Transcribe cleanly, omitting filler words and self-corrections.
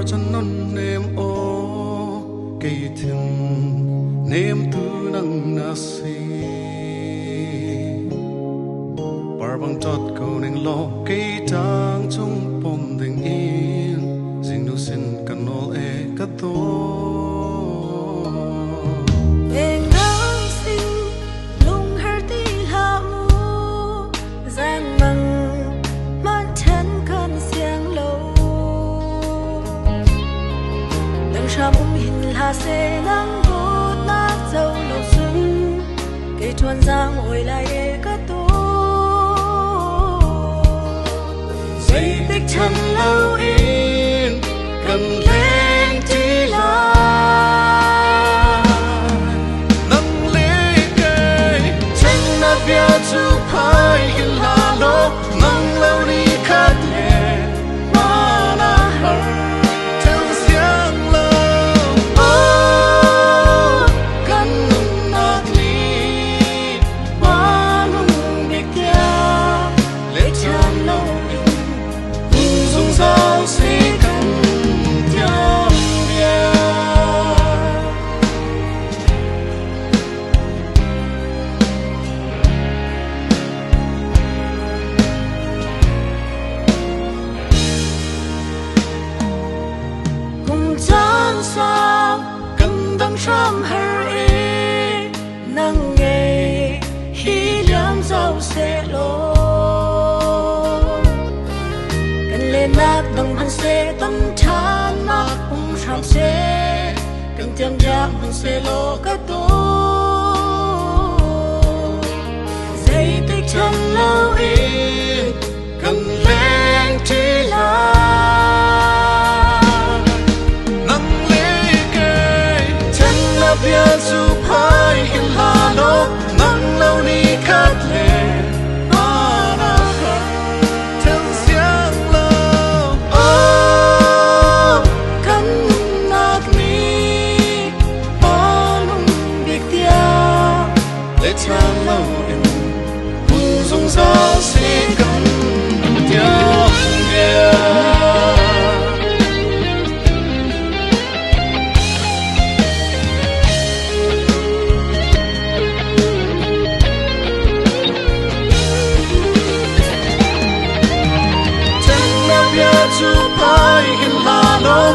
chân non nêm ô cây thim nêm tu nang nasi bar bang tot ko ning lo cây tang chung pom ding in jing nu sin kanol e kato sẽ nắng bút nát dâu lầu xuân cây thuần giang ngồi lại để cất tô dây tích chân lâu in cần lên tí lại nâng lê cây chân nát bia chu phai hình là lô nâng lâu đi khát nhẹ mà na hờ trăm her e nang nghe hi liang dâu sẽ lo cần lên nát đồng hành sẽ tâm than nát cùng trăm sẽ cần tiêm giác mình sẽ lo cả tô dây tích chân lâu in cần lên chỉ là bia chu phai hình là lô nắng lâu đi khát lệ mà na hờ chân xiang lâu căn nát mi bỏ nung biệt tia lệ cha lâu in buồn rung gió sẽ cầm tia chu phai hình là lô